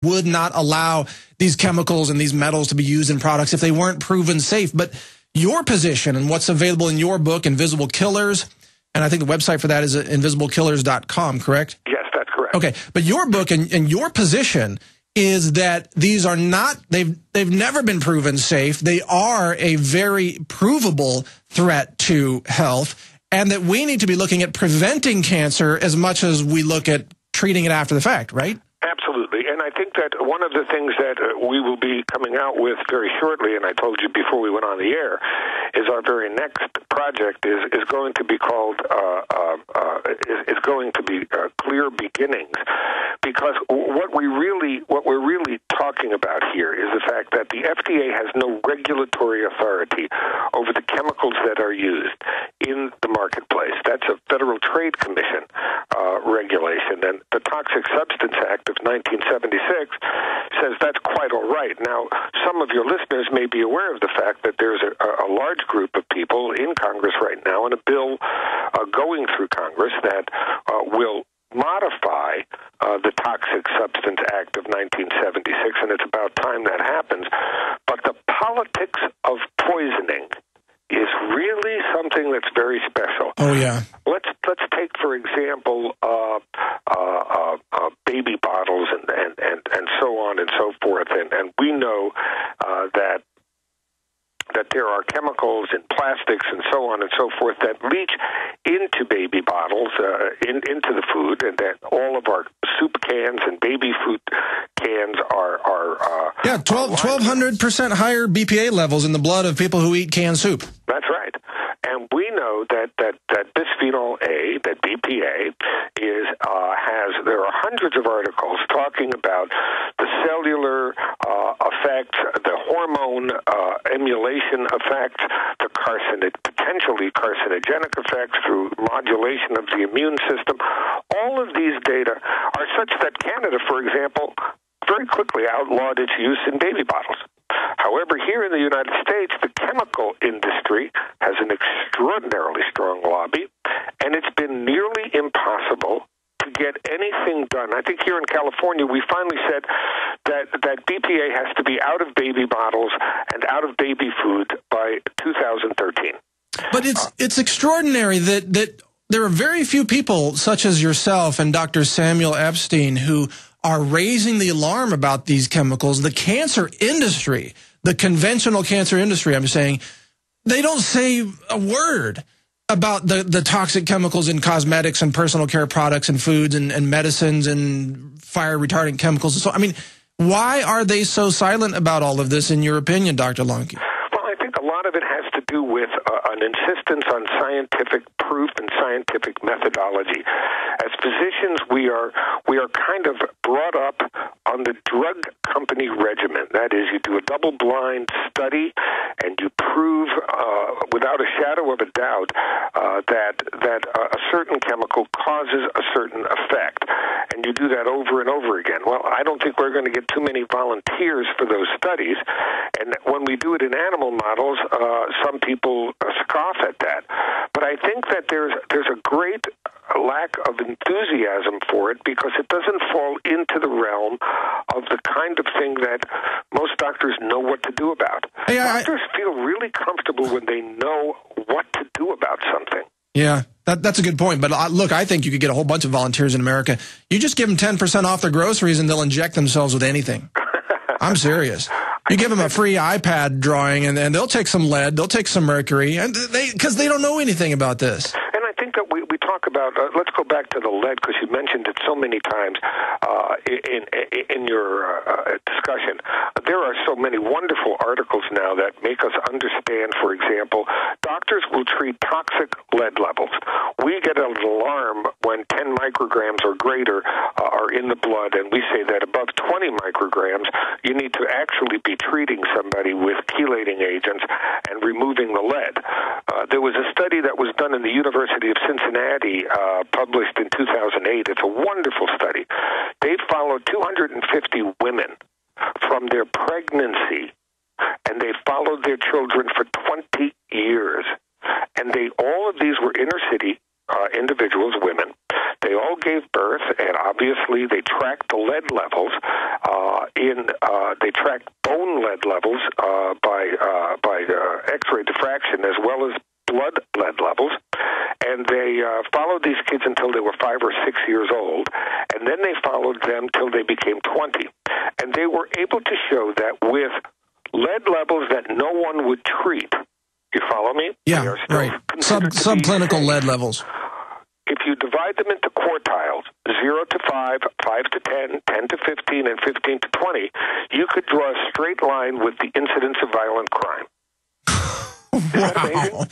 would not allow these chemicals and these metals to be used in products if they weren't proven safe. But your position and what's available in your book, Invisible Killers, and I think the website for that is invisiblekillers.com, correct? Yes, that's correct. Okay, but your book and your position is that these are not, they've never been proven safe. They are a very provable threat to health, and that we need to be looking at preventing cancer as much as we look at treating it after the fact, right? Absolutely. And I think that one of the things that we will be coming out with very shortly, and I told you before we went on the air, is our very next project is going to be called is going to be Clear Beginnings, because what we're really talking about here is the fact that the FDA has no regulatory authority over the chemicals that are used in the marketplace. That's a Federal Trade Commission regulation, and the Toxic Substance Act of 1976 says that's quite all right. Now, some of your listeners may be aware of the fact that there's a large group of people in Congress right now, and a bill going through Congress that will modify the Toxic Substance Act of 1976, and it's about time that happens. But the politics of poisoning is really something that's very special. Oh, yeah. Let's take, for example, baby bottles and so on and so forth. And we know that there are chemicals in plastics and so on and so forth that leach into baby bottles, into the food, and that all of our soup cans and baby food cans are 1,200% higher BPA levels in the blood of people who eat canned soup. That's right. And we know that bisphenol A, that BPA, there are hundreds of articles talking about the cellular effects, the hormone emulation effects, the potentially carcinogenic effects through modulation of the immune system. All of these data are such that Canada, for example, very quickly outlawed its use in baby bottles. However, here in the United States, the chemical industry has an extraordinarily strong lobby, and it's been nearly impossible to get anything done. I think here in California, we finally said that BPA has to be out of baby bottles and out of baby food by 2013. But it's extraordinary that there are very few people such as yourself and Dr. Samuel Epstein who are raising the alarm about these chemicals. The cancer industry, the conventional cancer industry, I'm saying, they don't say a word about the toxic chemicals in cosmetics and personal care products and foods and medicines and fire retardant chemicals. So, I mean, why are they so silent about all of this, in your opinion, Dr. Lonky? Well, I think a lot of it has to do with an insistence on scientific proof and scientific methodology. As physicians, we are kind of brought up on the drug company regimen. That is, you do a double-blind study and you prove without a shadow of a doubt that a certain chemical causes a certain effect. And you do that over and over again. Well, I don't think we're going to get too many volunteers for those studies. And when we do it in animal models, some people scoff at that. But I think that there's a great lack of enthusiasm for it because it doesn't fall into the realm of the kind of thing that most doctors know what to do about. Doctors feel really comfortable when they know what to do about something. Yeah, that's a good point. But look, I think you could get a whole bunch of volunteers in America. You just give them 10% off their groceries and they'll inject themselves with anything. I'm serious. You give them a free iPad drawing and they'll take some lead, they'll take some mercury, and because they don't know anything about this. And I think that we talk about, let's go back to the lead because you mentioned it so many times in your discussion. There are so many wonderful articles now that make us understand, for example, doctors will treat toxic lead levels. We get an alarm when 10 micrograms or greater are in the blood, and we say that above 20 micrograms, you need to actually be treating somebody with chelating agents and removing the lead. There was a study that was done in the University of Cincinnati, published in 2008. It's a wonderful study. They followed 250 women from their pregnancy, and they followed their children for 20 years. And all of these were inner city individuals, women. They all gave birth, and obviously they tracked the lead levels, they tracked bone lead levels by X-ray diffraction as well as blood lead levels, and they followed these kids until they were 5 or 6 years old, and then they followed them till they became 20. And they were able to show that with lead levels that no one would treat, you follow me? Yeah, right. Subclinical lead levels. If you divide them into quartiles, 0 to 5, 5 to 10, 10 to 15, and 15 to 20, you could draw a straight line with the incidence of violent crime. Wow.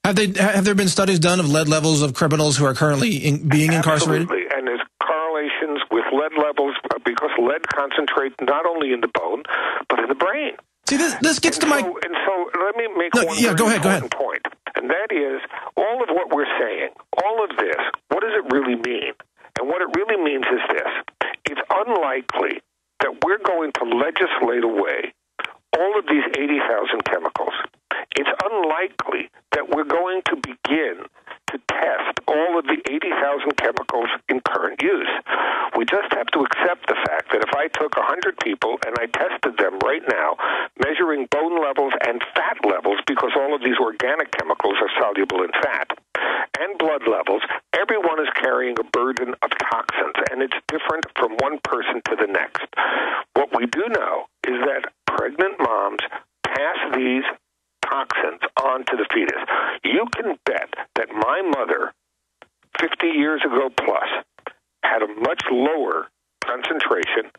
Have there been studies done of lead levels of criminals who are currently being incarcerated? Absolutely, and there's correlations with lead levels because lead concentrates not only in the bone, but in the brain. See, this gets to my... And so let me make one important point, and that is all of what we're saying, all of this, what does it really mean? And what it really means is this. It's unlikely that we're going to legislate away all of these 80,000 chemicals. It's unlikely that we're going to begin to test all of the 80,000 chemicals in current use. We just have to accept the fact that if I took 100 people and I tested them right now, measuring bone levels and fat levels, because all of these organic chemicals are soluble in fat, and blood levels, everyone is carrying a burden of toxins, and it's different from one person to the next. What we do know is that pregnant moms pass these toxins onto the fetus. You can bet that my mother, 50 years ago plus, had a much lower concentration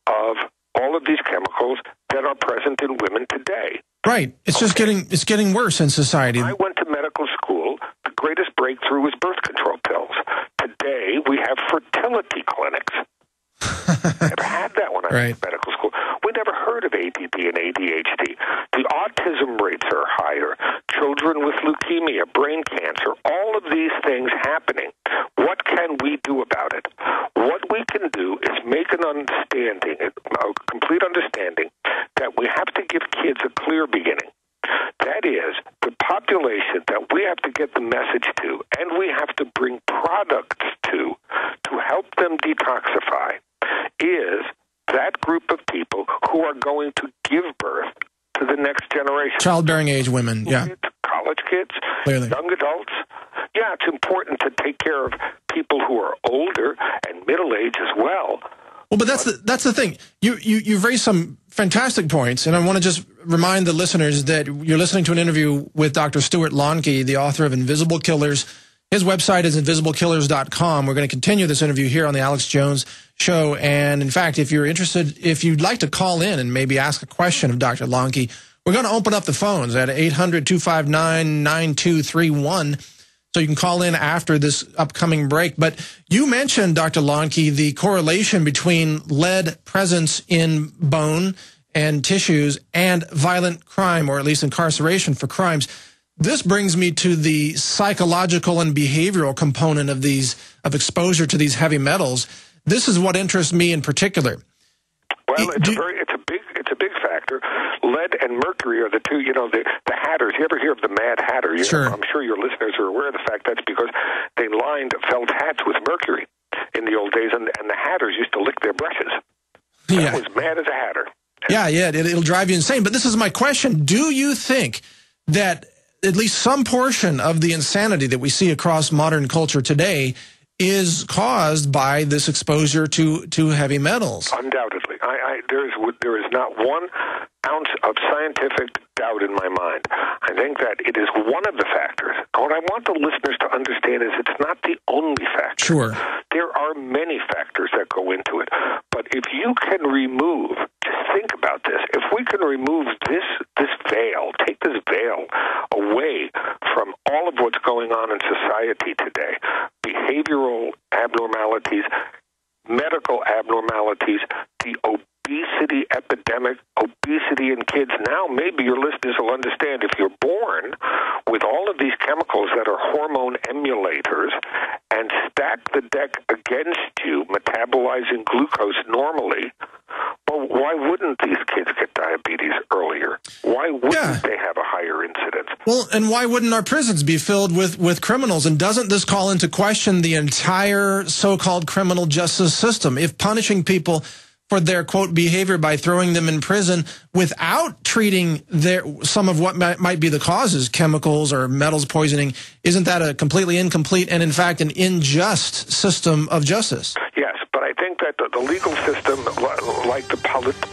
of all of these chemicals that are present in women today. Right. It's just getting worse in society. I went to medical school. The greatest breakthrough was birth control pills. Today, we have fertility clinics. Never had that when I was in medical school. We never heard of ADD and ADHD. The autism rates are higher. Children with leukemia, brain cancer, all of these things happening. What can we do about it? What we can do is make an understanding, a complete understanding, that we have to give kids a clear beginning. That is, the population that we have to get the message to, and we have to bring products to help them detoxify, is that group of people who are going to give birth to the next generation. Childbearing age women, yeah. College kids, clearly. Young adults. Yeah, it's important to take care of people who are older and middle-aged as well. Well, but that's the thing. You've raised some fantastic points, and I want to just remind the listeners that you're listening to an interview with Dr. Stewart Lonky, the author of Invisible Killers. His website is invisiblekillers.com. We're going to continue this interview here on the Alex Jones Show. And in fact, if you're interested, if you'd like to call in and maybe ask a question of Dr. Lonky, we're going to open up the phones at 800-259-9231. So you can call in after this upcoming break. But you mentioned, Dr. Lonky, the correlation between lead presence in bone and tissues and violent crime, or at least incarceration for crimes. This brings me to the psychological and behavioral component of exposure to these heavy metals. This is what interests me in particular. Well, it's a big factor. Lead and mercury are the two, the hatters. You ever hear of the Mad Hatter? Sure. I'm sure your listeners are aware of the fact that's because they lined felt hats with mercury in the old days, and the hatters used to lick their brushes. That was mad as a hatter. Yeah, it'll drive you insane. But this is my question. Do you think that at least some portion of the insanity that we see across modern culture today is caused by this exposure to heavy metals? Undoubtedly. There is not 1 ounce of scientific doubt in my mind. I think that it is one of the factors. What I want the listeners to understand is it's not the only factor. Sure. There are many factors that go into it. But if you can remove, just think about this, if we can remove this veil, take this veil away from all of what's going on in society today, behavioral abnormalities, medical abnormalities, the obesity epidemic, obesity in kids. Now, maybe your listeners will understand if you're born with all of these chemicals that are hormone emulators and stack the deck against you, metabolizing glucose normally, well, why wouldn't these kids get diabetes earlier? Why wouldn't they have a higher incidence? Well, and why wouldn't our prisons be filled with criminals? And doesn't this call into question the entire so-called criminal justice system? If punishing people for their, quote, behavior by throwing them in prison without treating some of what might be the causes, chemicals or metals poisoning. Isn't that a completely incomplete and, in fact, an unjust system of justice? Yes, but I think that the legal system, like the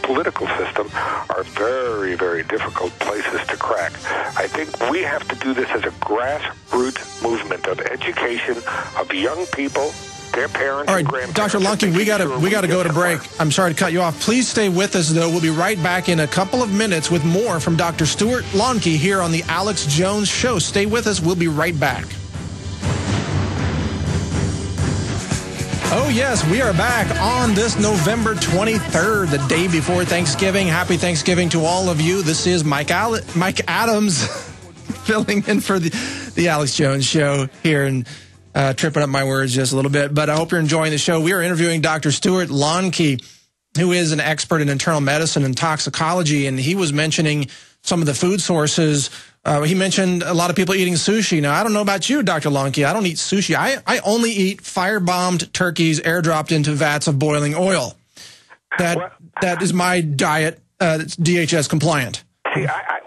political system, are very, very difficult places to crack. I think we have to do this as a grassroots movement of education of young people, their parents. All right, Dr. Lonky, we got to go to break. I'm sorry to cut you off. Please stay with us, though. We'll be right back in a couple of minutes with more from Dr. Stewart Lonky here on the Alex Jones Show. Stay with us. We'll be right back. Oh, yes, we are back on this November 23rd, the day before Thanksgiving. Happy Thanksgiving to all of you. This is Mike Adams filling in for the Alex Jones Show here and tripping up my words just a little bit. But I hope you're enjoying the show. We are interviewing Dr. Stewart Lonky, who is an expert in internal medicine and toxicology, and he was mentioning some of the food sources. He mentioned a lot of people eating sushi. Now, I don't know about you, Dr. Lonky. I don't eat sushi. I only eat firebombed turkeys airdropped into vats of boiling oil. That is my diet. It's DHS compliant. See, I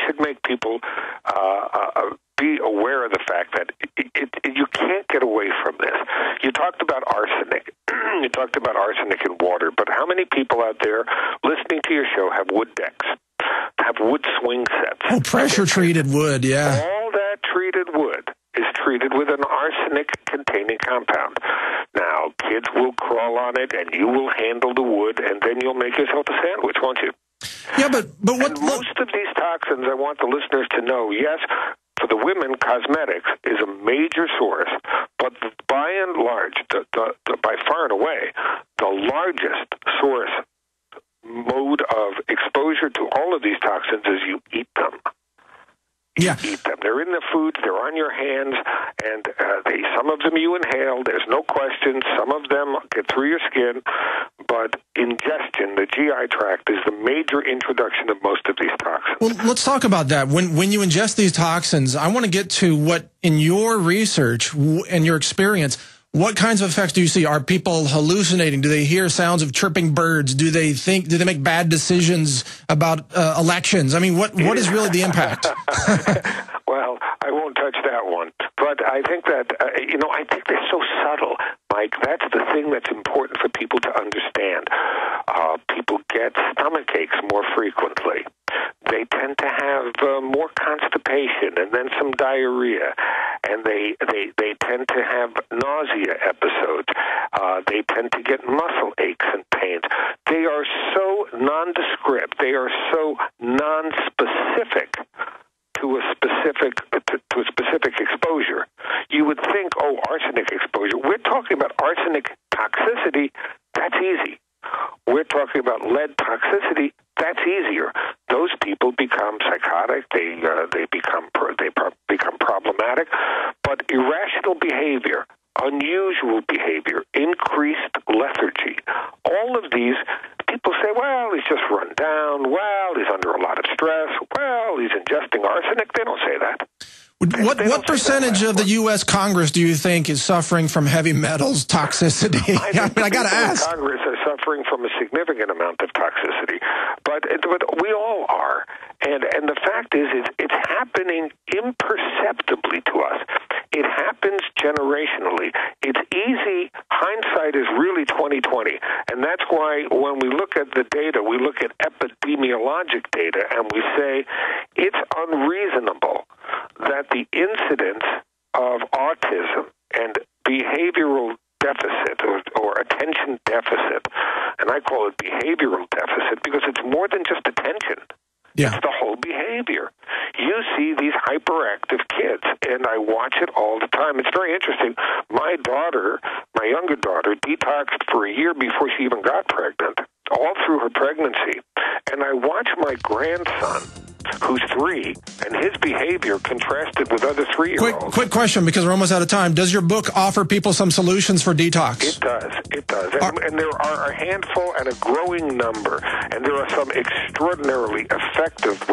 should make people be aware of the fact that you can't get away from this. You talked about arsenic. You talked about arsenic in water, but how many people out there listening to your show have wood decks, have wood swing sets? Oh, pressure-treated wood, yeah. All that treated wood is treated with an arsenic-containing compound. Now, kids will crawl on it, and you will handle the wood, and then you'll make yourself a sandwich, won't you? Yeah, but what? And most of these toxins, I want the listeners to know, yes, for the women, cosmetics is a major source, but by and large, by far and away, the largest source mode of exposure to all of these toxins is you eat them. Yeah. You eat them. They're in the foods. They're on your hands, and some of them you inhale. There's no question. Some of them get through your skin, but ingestion, the GI tract, is the major introduction of most of these toxins. Well, let's talk about that. When you ingest these toxins, I want to get to what, in your research and your experience, what kinds of effects do you see? Are people hallucinating? Do they hear sounds of chirping birds? Do they make bad decisions about elections? I mean, what is really the impact? Well, I won't touch that one. But I think that, I think they're so subtle, Mike. That's the thing that's important for people to understand. People get stomach aches more frequently. They tend to have more constipation and then some diarrhea. And they tend to have nausea episodes. They tend to get muscle aches and pains. They are so nondescript. They are so nonspecific to a specific exposure. You would think, oh, arsenic exposure. We're talking about arsenic toxicity. That's easy. We're talking about lead toxicity. That's easier. Those people become psychotic. They become problematic. But irrational behavior, unusual behavior, increased lethargy, all of these, people say, well, he's just run down. Well, he's under a lot of stress. Well, he's ingesting arsenic. They don't say that. What percentage of the U.S. Congress do you think is suffering from heavy metals toxicity? I got to ask. Congress are suffering from a significant amount of toxicity, but we all are. And the fact is, it's happening imperceptibly to us. It happens generationally. It's easy. Hindsight is really 20/20, and that's why when we look at the data, we look at epidemiologic data, and we say it's unreasonable that the incidence of autism and behavioral deficit or attention deficit, and I call it behavioral deficit because it's more than just attention. Yeah. It's the whole behavior. You see these hyperactive kids, and I watch it all the time. It's very interesting. My younger daughter, detoxed for a year before she even got pregnant, all through her pregnancy. And I watch my grandson, who's 3, and his behavior contrasted with other 3-year-olds. Quick question, because we're almost out of time. Does your book offer people some solutions for detox? It does. And there are a handful and a growing number, and there are some extraordinarily effective ways